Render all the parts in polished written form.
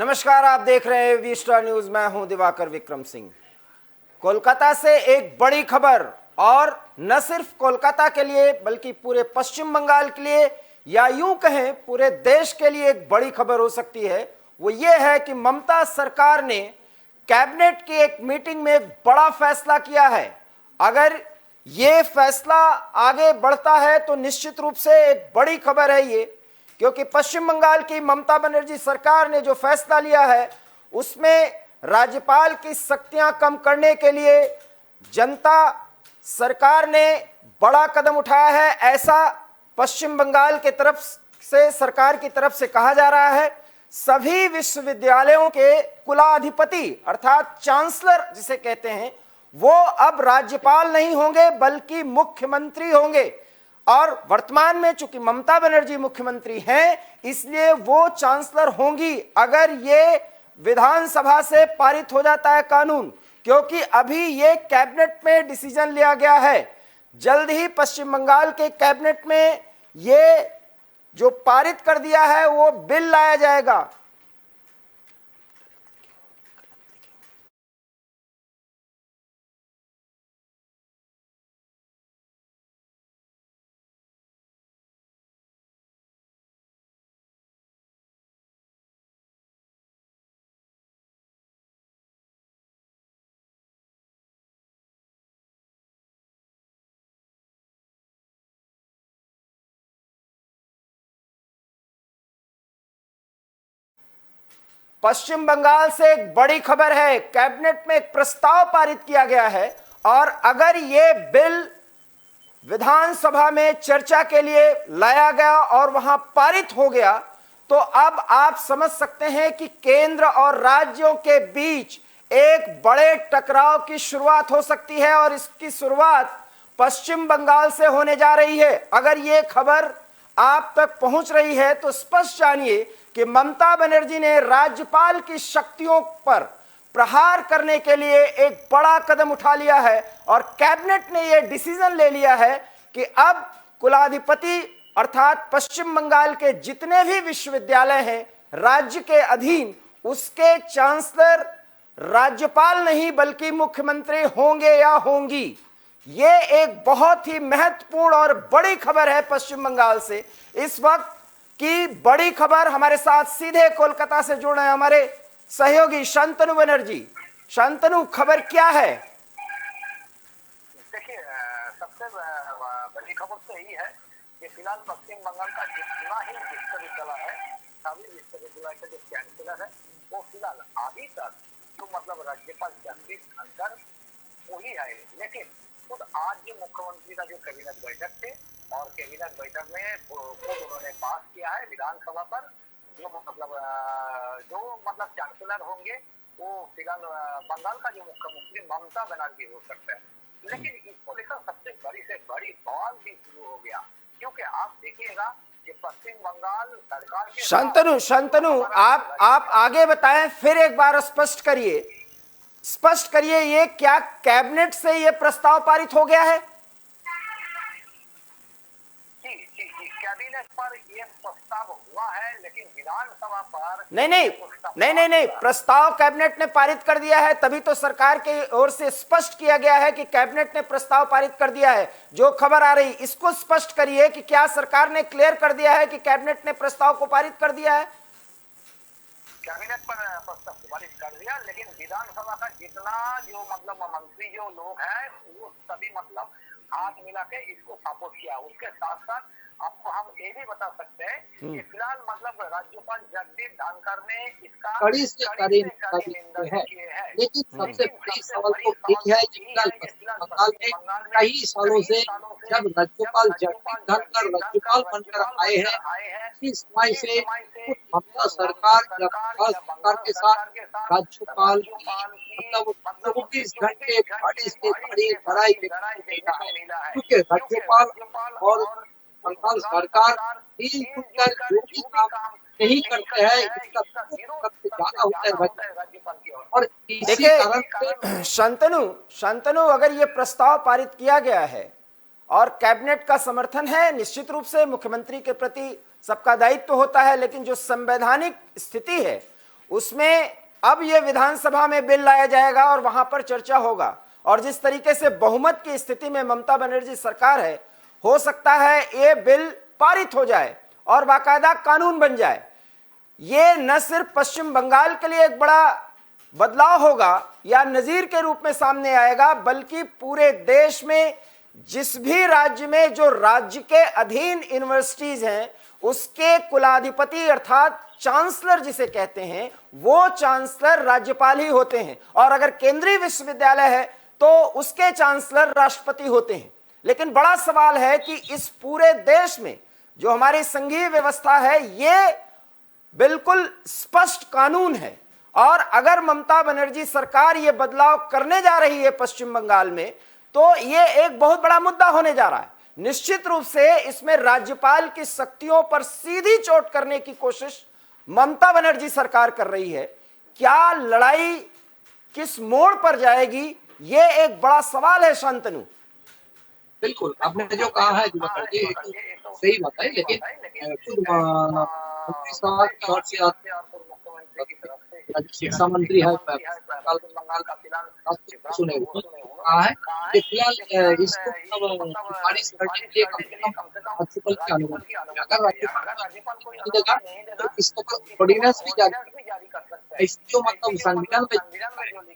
नमस्कार, आप देख रहे हैं वी स्टार न्यूज। मैं हूं दिवाकर विक्रम सिंह। कोलकाता से एक बड़ी खबर, और न सिर्फ कोलकाता के लिए बल्कि पूरे पश्चिम बंगाल के लिए, या यूं कहें पूरे देश के लिए एक बड़ी खबर हो सकती है। वो ये है कि ममता सरकार ने कैबिनेट की एक मीटिंग में एक बड़ा फैसला किया है। अगर ये फैसला आगे बढ़ता है तो निश्चित रूप से एक बड़ी खबर है ये, क्योंकि पश्चिम बंगाल की ममता बनर्जी सरकार ने जो फैसला लिया है उसमें राज्यपाल की शक्तियां कम करने के लिए जनता सरकार ने बड़ा कदम उठाया है, ऐसा पश्चिम बंगाल के तरफ से सरकार की तरफ से कहा जा रहा है। सभी विश्वविद्यालयों के कुलाधिपति अर्थात चांसलर जिसे कहते हैं, वो अब राज्यपाल नहीं होंगे बल्कि मुख्यमंत्री होंगे। और वर्तमान में चूंकि ममता बनर्जी मुख्यमंत्री हैं, इसलिए वो चांसलर होंगी अगर ये विधानसभा से पारित हो जाता है कानून, क्योंकि अभी ये कैबिनेट में डिसीजन लिया गया है। जल्द ही पश्चिम बंगाल के कैबिनेट में ये जो पारित कर दिया है वो बिल लाया जाएगा। पश्चिम बंगाल से एक बड़ी खबर है, कैबिनेट में एक प्रस्ताव पारित किया गया है, और अगर ये बिल विधानसभा में चर्चा के लिए लाया गया और वहां पारित हो गया तो अब आप समझ सकते हैं कि केंद्र और राज्यों के बीच एक बड़े टकराव की शुरुआत हो सकती है, और इसकी शुरुआत पश्चिम बंगाल से होने जा रही है। अगर ये खबर आप तक पहुंच रही है तो स्पष्ट जानिए कि ममता बनर्जी ने राज्यपाल की शक्तियों पर प्रहार करने के लिए एक बड़ा कदम उठा लिया है, और कैबिनेट ने यह डिसीजन ले लिया है कि अब कुलाधिपति अर्थात पश्चिम बंगाल के जितने भी विश्वविद्यालय हैं राज्य के अधीन, उसके चांसलर राज्यपाल नहीं बल्कि मुख्यमंत्री होंगे या होंगी। ये एक बहुत ही महत्वपूर्ण और बड़ी खबर है पश्चिम बंगाल से। इस वक्त की बड़ी खबर हमारे साथ सीधे कोलकाता से जुड़ रहे हैं हमारे सहयोगी शांतनु बनर्जी। शांतनु, खबर क्या है? देखिए, सबसे बड़ी खबर तो यही है कि फिलहाल पश्चिम बंगाल का जितना ही विश्वविद्यालय है, सभी विश्वविद्यालय का जो चांसलर है वो फिलहाल अभी तक तो मतलब राज्यपाल जगदीप धनखड़ वही है। लेकिन खुद आज जो मुख्यमंत्री का जो कैबिनेट बैठक थे और कैबिनेट बैठक में खुद उन्होंने पास किया है विधानसभा पर जो मतलब चांसलर होंगे वो फिलहाल बंगाल का जो मुख्यमंत्री ममता बनर्जी हो सकता है। लेकिन इसको लेकर सबसे बड़ी से बड़ी बवाल भी शुरू हो गया, क्योंकि आप देखिएगा कि पश्चिम बंगाल सरकार के शांतनु आप आगे बताएं, फिर एक बार स्पष्ट करिए ये क्या कैबिनेट से ये प्रस्ताव पारित हो गया है? जी, कैबिनेट पर ये प्रस्ताव हुआ है, लेकिन विधानसभा पर नहीं, प्रस्ताव कैबिनेट ने पारित कर दिया है, तभी तो सरकार की ओर से स्पष्ट किया गया है कि कैबिनेट ने प्रस्ताव पारित कर दिया है। जो खबर आ रही इसको स्पष्ट करिए कि क्या सरकार ने क्लियर कर दिया है कि कैबिनेट ने प्रस्ताव को पारित कर दिया है? कैबिनेट पर प्रस्ताव पारित कर दिया, लेकिन विधानसभा का जितना जो मतलब मंत्री जो लोग हैं वो सभी मतलब हाथ मिला के इसको सपोर्ट किया। उसके साथ साथ आपको हम ये भी बता सकते हैं कि फिलहाल मतलब राज्यपाल जगदीप धनखड़ ने इसका कड़ी निंदा की है। लेकिन सबसे बड़ी सवाल तो यही है कि फिलहाल पश्चिम बंगाल में कई सालों से जब राज्यपाल जगदीप धनखड़ राज्यपाल बनकर आए हैं, इस समय से ममता सरकार के साथ राज्यपाल मतलब 24 घंटे बड़ी से बड़ी लड़ाई क्योंकि राज्यपाल और बंगाल सरकार मिलकर जो भी काम नहीं करते हैं इसका सबसे ज्यादा होता है राज्यपाल की ओर। और इसी कारण शांतनु अगर ये प्रस्ताव पारित किया गया है और कैबिनेट का समर्थन है, निश्चित रूप से मुख्यमंत्री के प्रति सबका दायित्व होता है, लेकिन जो संवैधानिक स्थिति है उसमें अब यह विधानसभा में बिल लाया जाएगा और वहां पर चर्चा होगा। और जिस तरीके से बहुमत की स्थिति में ममता बनर्जी सरकार है, हो सकता है ये बिल पारित हो जाए और बाकायदा कानून बन जाए। ये न सिर्फ पश्चिम बंगाल के लिए एक बड़ा बदलाव होगा या नजीर के रूप में सामने आएगा, बल्कि पूरे देश में जिस भी राज्य में जो राज्य के अधीन यूनिवर्सिटीज हैं, उसके कुलाधिपति अर्थात चांसलर जिसे कहते हैं, वो चांसलर राज्यपाल ही होते हैं। और अगर केंद्रीय विश्वविद्यालय है तो उसके चांसलर राष्ट्रपति होते हैं। लेकिन बड़ा सवाल है कि इस पूरे देश में जो हमारी संघीय व्यवस्था है, ये बिल्कुल स्पष्ट कानून है। और अगर ममता बनर्जी सरकार ये बदलाव करने जा रही है पश्चिम बंगाल में, तो ये एक बहुत बड़ा मुद्दा होने जा रहा है। निश्चित रूप से इसमें राज्यपाल की शक्तियों पर सीधी चोट करने की कोशिश ममता बनर्जी सरकार कर रही है। क्या लड़ाई किस मोड़ पर जाएगी, ये एक बड़ा सवाल है शांतनु। बिल्कुल, आपने जो कहा है दिवाकर जी, तो सही बात है, लेकिन खुद मंत्री साहब की ओर से शिक्षा मंत्री है बंगाल का फिलहाल सुने कहा है कि फिलहाल इसको बारिश करने के लिए कम से कम राज्यपाल की अनुमति, अगर राज्यपाल को देगा तो इसको ऑर्डिनेंस भी जारी कर सकता है। इसको मतलब संविधान में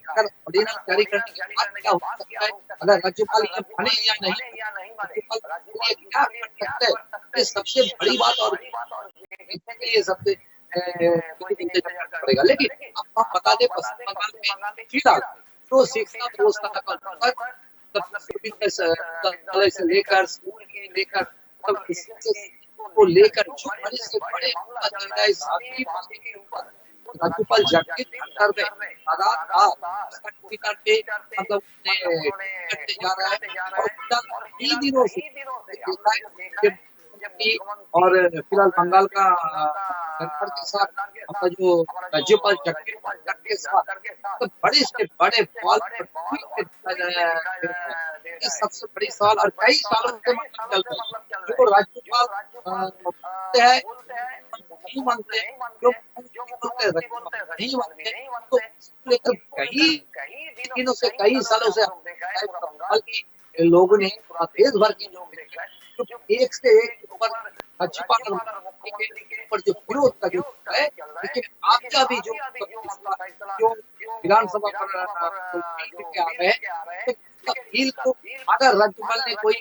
अगर ऑर्डिनेंस जारी करने के बाद क्या हो सकता है, अगर राज्यपाल ये माने या नहीं, राज्यपाल ये क्या कर सकते हैं, ये सबसे बड़ी बात। और ये सबसे पड़ेगा। लेकिन आपको बता दें, पश्चिम बंगाल में फिलहाल तो शिक्षा व्यवस्था से लेकर स्कूल के लेकर को लेकर जो बड़े से बड़े मामला चल रहा है, सारी बातें के ऊपर राज्यपाल जगदीप धनखड़ में मतलब करते जा रहा है। और कई दिनों से देखा है और फिलहाल बंगाल का सरकार के साथ अपना जो राज्यपाल जगदीप धनखड़ के साथ तो बड़े से बड़े सवाल सबसे बड़ी सवाल और कई सालों से चल रहा है, जो राज्यपाल बोलते हैं नहीं मानते, जो नहीं मानते, तो लेकर कई दिनों से कई सालों से बंगाल की लोगों ने देश भर के लोग देखा है जो एक से एक ऊपर राज्यपाल और मुख्यमंत्री के ऊपर जो विरोध का जो है। लेकिन आपका भी जो विधानसभा पर आ रहे हैं, बिल को अगर राज्यपाल ने कोई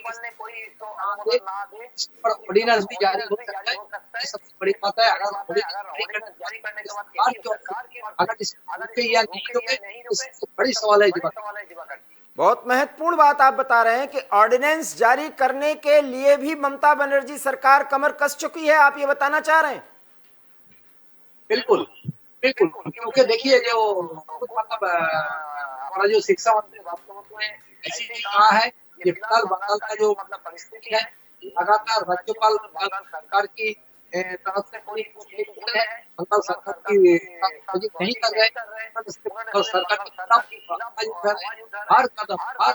ऑर्डिनेंस भी जारी हो सकता है, सबसे बड़ी बात है। अगर इससे बड़ी सवाल है दिवाकर। बहुत महत्वपूर्ण बात आप बता रहे हैं कि ऑर्डिनेंस जारी करने के लिए भी ममता बनर्जी सरकार कमर कस चुकी है, आप ये बताना चाह रहे हैं? बिल्कुल बिल्कुल, क्योंकि देखिए जो मतलब हमारा जो शिक्षा मंत्री वास्तव में ऐसी कहा है कि फिलहाल बंगाल का जो मतलब परिस्थिति है, लगातार राज्यपाल बंगाल सरकार की तरफ से कोई बंगाल सरकार की नहीं कर रहे, सरकार के खिलाफ हर कदम हर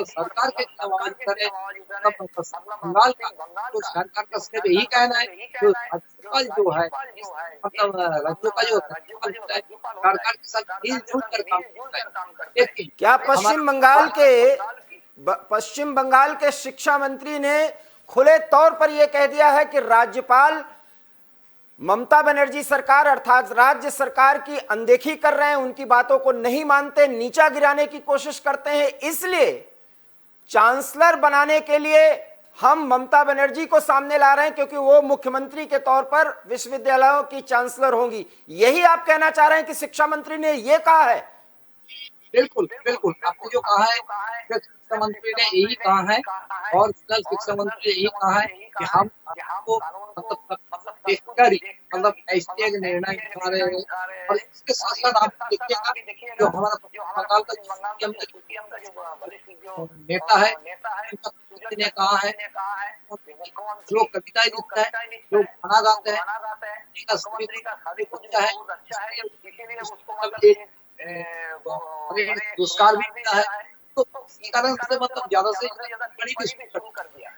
सरकार के खिलाफ आवाज करे। बंगाल का तो सरकार का सिर्फ यही कहना है जो राज्यपाल जो है मतलब राज्यों का जो सरकार के साथ मिलजुल कर काम करता है। क्या पश्चिम बंगाल के शिक्षा मंत्री ने खुले तौर पर यह कह दिया है कि राज्यपाल ममता बनर्जी सरकार अर्थात राज्य सरकार की अनदेखी कर रहे हैं, उनकी बातों को नहीं मानते, नीचा गिराने की कोशिश करते हैं, इसलिए चांसलर बनाने के लिए हम ममता बनर्जी को सामने ला रहे हैं क्योंकि वो मुख्यमंत्री के तौर पर विश्वविद्यालयों की चांसलर होंगी? यही आप कहना चाह रहे हैं कि शिक्षा मंत्री ने ये कहा है? बिल्कुल बिल्कुल, आपने जो कहा है शिक्षा मंत्री ने यही कहा है और शिक्षा मंत्री ने यही कहा है कि हम आपको मतलब देखकर ही मतलब ऐसे एक निर्णय उठा रहे हैं। और इसके साथ साथ आप देखिएगा जो हमारा बंगाल का जो नेता है ने कहा है जो कविताएं लिखता है, जो गाना गाते हैं, होता है, पुरस्कार भी मिला है, तो इस कारण से मतलब ज्यादा से बड़ी भी शुरू कर दिया।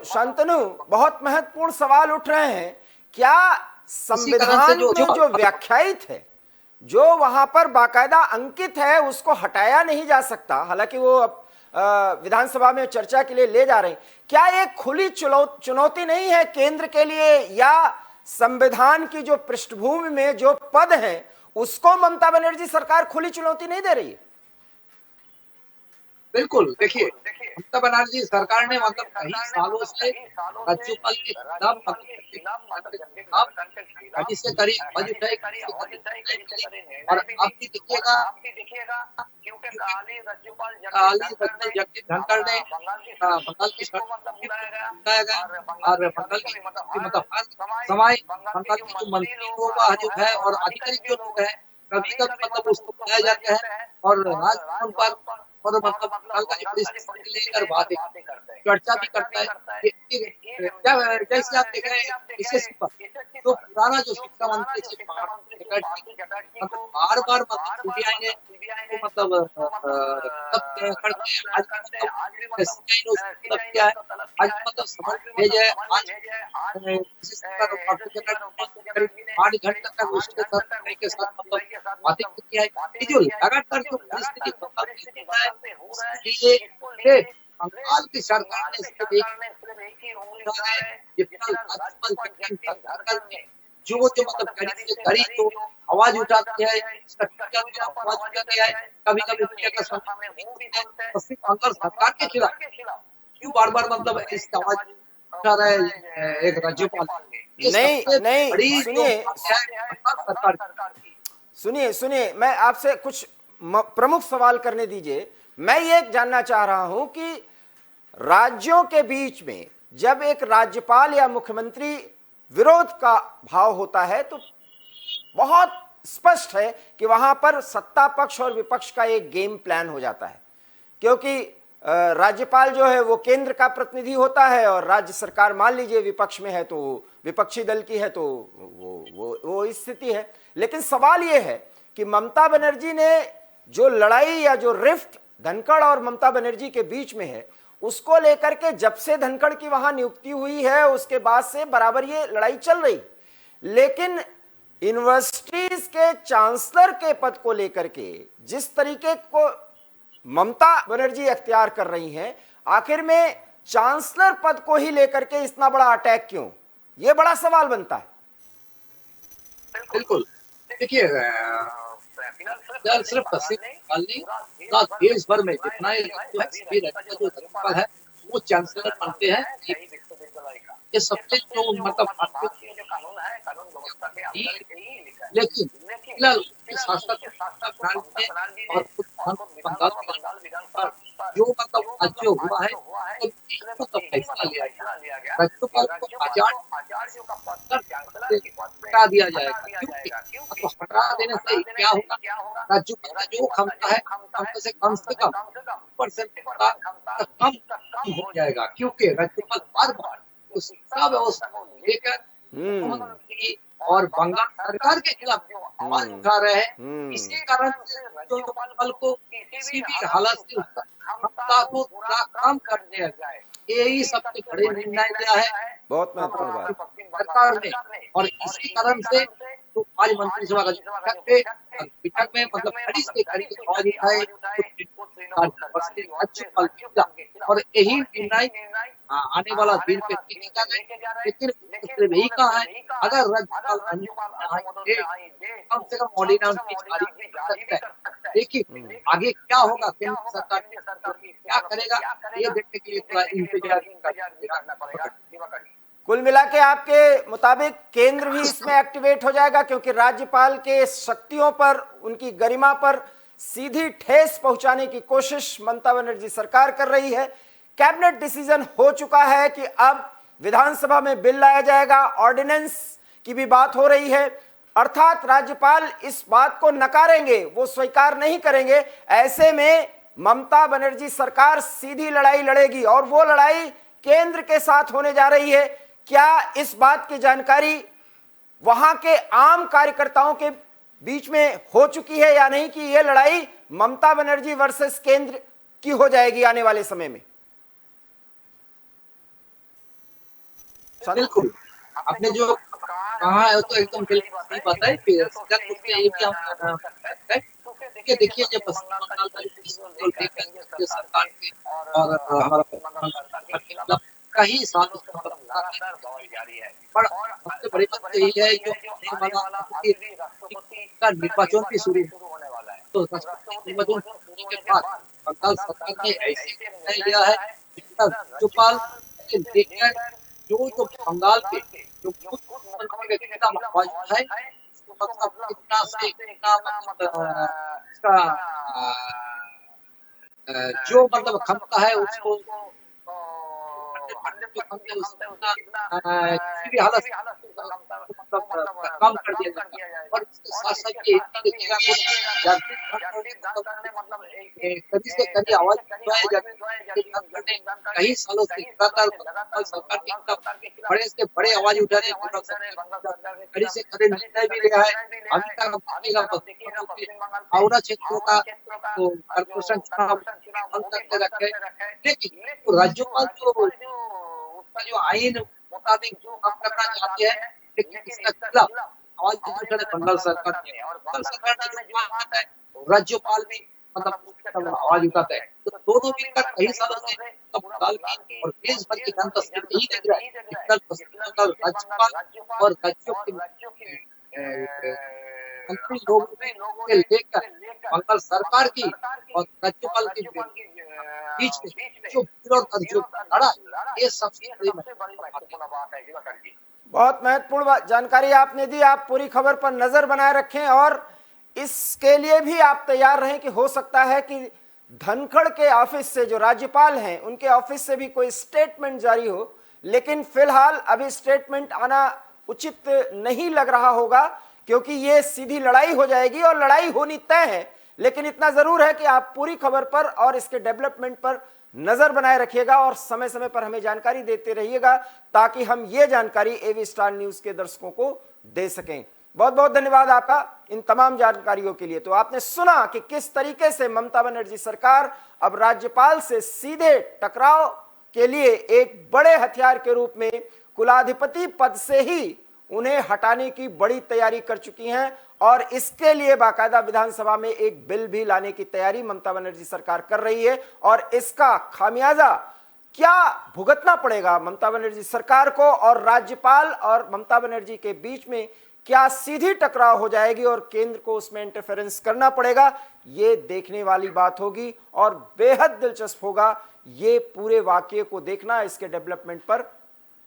शांतनु बहुत महत्वपूर्ण सवाल उठ रहे हैं। क्या संविधान जो में जो व्याख्यायित है, जो वहां पर बाकायदा अंकित है, उसको हटाया नहीं जा सकता। हालांकि वो विधानसभा में चर्चा के लिए ले जा रहे हैं। क्या एक खुली चुनौती नहीं है केंद्र के लिए, या संविधान की जो पृष्ठभूमि में जो पद है उसको ममता बनर्जी सरकार खुली चुनौती नहीं दे रही है? बिल्कुल, देखिए ममता बनर्जी सरकार ने मतलब कई सालों से राज्यपाल के खिलाफ कभी से करी आवाज उठाई और अब भी देखिएगा क्योंकि काली राज्यपाल जगदीप धनखड़ ने बंगाल की बुलाया गया और बंगाल की मतलब समाई बंगाल के जो मंत्री लोग जो है और आधिकारिक जो लोग है कभी कभी मतलब उसको बुलाया जाता है और राजभवन पर और मतलब बंगाल का जो परिस्थिति लेकर बातें चर्चा भी करता है। जैसे आप देख रहे हैं एसएससी पर तो पुराना जो शिक्षा मंत्री थे मतलब बार बार मतलब सीबीआई ने तो मतलब करते आज मतलब सीबीआई ने उसको तलब किया है, आज मतलब समझ भेजे आज करीब 8 घंटे तक उसके साथ मतलब बातें की है। ये जो लगातार जो परिस्थिति इसलिए बंगाल की सरकार ने सिर्फ जो मतलब करीब से करीब जो आवाज उठाती है इसका आवाज उठाती है कभी कभी बंगाल सरकार के खिलाफ क्यों बार बार मतलब इसका आवाज उठा रहा है एक राज्यपाल? नहीं, सुनिए, मैं आपसे कुछ प्रमुख सवाल करने दीजिए। मैं ये जानना चाह रहा हूं कि राज्यों के बीच में जब एक राज्यपाल या मुख्यमंत्री विरोध का भाव होता है तो बहुत स्पष्ट है कि वहां पर सत्ता पक्ष और विपक्ष का एक गेम प्लान हो जाता है, क्योंकि राज्यपाल जो है वो केंद्र का प्रतिनिधि होता है और राज्य सरकार मान लीजिए विपक्ष में है तो विपक्षी दल की है, तो वो स्थिति है। लेकिन सवाल ये है कि ममता बनर्जी ने जो लड़ाई या जो रिफ्ट धनखड़ और ममता बनर्जी के बीच में है उसको लेकर के जब से धनखड़ की वहां नियुक्ति हुई है उसके बाद से बराबर ये लड़ाई चल रही। लेकिन यूनिवर्सिटीज के चांसलर के पद को लेकर के जिस तरीके को ममता बनर्जी अख्तियार कर रही हैं, आखिर में चांसलर पद को ही लेकर के इतना बड़ा अटैक क्यों? ये बड़ा सवाल बनता है। बिल्कुल, देखिए सिर्फ पश्चिम बंगाल नहीं देश भर में जितना जो राज्यपाल है वो चांसलर बनते हैं। ये सबसे जो मतलब लेकिन फिलहाल शासक और बंगाल पर जो मतलब आज जो हुआ है तो तब फैसला लिया गया राज्यपाल को हटा दिया जाएगा। तो हटा देने से क्या होगा, राज्यपाल का जो क्षमता है कम से कम परसेंट कम हो जाएगा, क्योंकि राज्यपाल बार बार उस शिक्षा व्यवस्था को लेकर और बंगाल सरकार के खिलाफ जो आवाज उठा रहे हैं, इसी कारण से राज्यपाल को किसी भी हालत से क्षमता को पूरा काम कर दिया जाए, यही सबसे बड़े निर्णय लिया है बहुत महत्वपूर्ण बात सरकार ने। और इसी कारण से तो आज मंत्रिसभा बैठक में मतलब खड़ी से खड़ी आवाज उठाए और यही निर्णय आने वाला दिन पे किया जाए। लेकिन यही कहा है अगर राज्यपाल कम से कम ऑर्डिनेंस जारी कर सकता है। देखिए आगे क्या होगा, केंद्र सरकार क्या करेगा, ये देखने के लिए थोड़ा इंतजार करना पड़ेगा। कुल मिला के आपके मुताबिक केंद्र भी इसमें एक्टिवेट हो जाएगा, क्योंकि राज्यपाल के शक्तियों पर, उनकी गरिमा पर सीधी ठेस पहुंचाने की कोशिश ममता बनर्जी सरकार कर रही है। कैबिनेट डिसीजन हो चुका है कि अब विधानसभा में बिल लाया जाएगा, ऑर्डिनेंस की भी बात हो रही है, अर्थात राज्यपाल इस बात को नकारेंगे, वो स्वीकार नहीं करेंगे। ऐसे में ममता बनर्जी सरकार सीधी लड़ाई लड़ेगी और वो लड़ाई केंद्र के साथ होने जा रही है। क्या इस बात की जानकारी वहां के आम कार्यकर्ताओं के बीच में हो चुकी है या नहीं कि यह लड़ाई ममता बनर्जी वर्सेस केंद्र की हो जाएगी आने वाले समय में? बिल्कुल, आपने जो हाँ है, तो एकदम बिल्कुल सही बात है। फिर सिद्धार्थ रूप से ये भी हम सकते हैं कि देखिए जो पश्चिम बंगाल का जो स्थिति को लेकर केंद्र सरकार के और हमारा पश्चिम बंगाल सरकार के खिलाफ कई सालों से मतलब लगातार दवाई जारी है पर और सबसे बड़ी बात तो यही है जो आने वाला अभी राष्ट्रपति का निर्वाचन भी शुरू होने वाला है। तो राष्ट्रपति निर्वाचन होने के बाद बंगाल सरकार ने ऐसे निर्णय लिया है जिसका राज्यपाल से लेकर जो बंगाल पे जो खुद मुख्यमंत्री के खिलाफ आवाज उठाए उसको मतलब कितना से कितना मतलब इसका जो मतलब क्षमता है उसको 100% जो क्षमता है उसको किसी भी हालत मतलब काम कर दिया जाएगा। और इसके साथ साथ ये देखिएगा कभी से कभी आवाज उठाई जाती है कई सालों से लगातार बंगाल सरकार के खिलाफ बड़े से बड़े आवाज उठा रहे हैं, कड़ी से कड़े निर्णय भी लिया है। अभी तक आप देखिएगा हावड़ा क्षेत्रों का तो कॉर्पोरेशन चुनाव बंद करके रखे, लेकिन राज्यपाल जो उसका जो आईन मुताबिक जो काम करना चाहते हैं लेकिन इसका खिलाफ आवाज उठा रहे बंगाल सरकार ने। और बंगाल सरकार ने जो मानता है राज्यपाल भी मतलब आवाज उठाता है। तो दोनों मिलकर कई सालों से बंगाल की और देश भर की जनता से यही देख रहा है कि कल पश्चिम बंगाल राज्यपाल और राज्यों के मंत्री लोगों के लेकर बंगाल सरकार की और राज्यपाल के बीच में जो विरोध और जो लड़ा ये सबसे बड़ी महत्वपूर्ण बात है। बहुत महत्वपूर्ण जानकारी आपने दी। आप पूरी खबर पर नजर बनाए रखें और इसके लिए भी आप तैयार रहें कि हो सकता है कि धनखड़ के ऑफिस से जो राज्यपाल हैं उनके ऑफिस से भी कोई स्टेटमेंट जारी हो, लेकिन फिलहाल अभी स्टेटमेंट आना उचित नहीं लग रहा होगा क्योंकि ये सीधी लड़ाई हो जाएगी और लड़ाई होनी तय है। लेकिन इतना जरूर है कि आप पूरी खबर पर और इसके डेवलपमेंट पर नजर बनाए रखिएगा और समय समय पर हमें जानकारी देते रहिएगा ताकि हम ये जानकारी एवी स्टार न्यूज के दर्शकों को दे सकें। बहुत बहुत धन्यवाद आपका इन तमाम जानकारियों के लिए। तो आपने सुना कि किस तरीके से ममता बनर्जी सरकार अब राज्यपाल से सीधे टकराव के लिए एक बड़े हथियार के रूप में कुलाधिपति पद से ही उन्हें हटाने की बड़ी तैयारी कर चुकी हैं और इसके लिए बाकायदा विधानसभा में एक बिल भी लाने की तैयारी ममता बनर्जी सरकार कर रही है। और इसका खामियाजा क्या भुगतना पड़ेगा ममता बनर्जी सरकार को और राज्यपाल और ममता बनर्जी के बीच में क्या सीधी टकराव हो जाएगी और केंद्र को उसमें इंटरफेरेंस करना पड़ेगा, ये देखने वाली बात होगी और बेहद दिलचस्प होगा ये पूरे वाकये को देखना, इसके डेवलपमेंट पर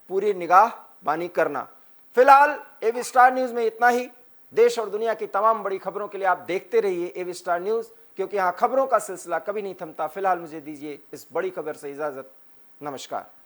पूरी निगाह बानी करना। फिलहाल एवी स्टार न्यूज में इतना ही। देश और दुनिया की तमाम बड़ी खबरों के लिए आप देखते रहिए एवी स्टार न्यूज, क्योंकि यहां खबरों का सिलसिला कभी नहीं थमता। फिलहाल मुझे दीजिए इस बड़ी खबर से इजाजत। नमस्कार।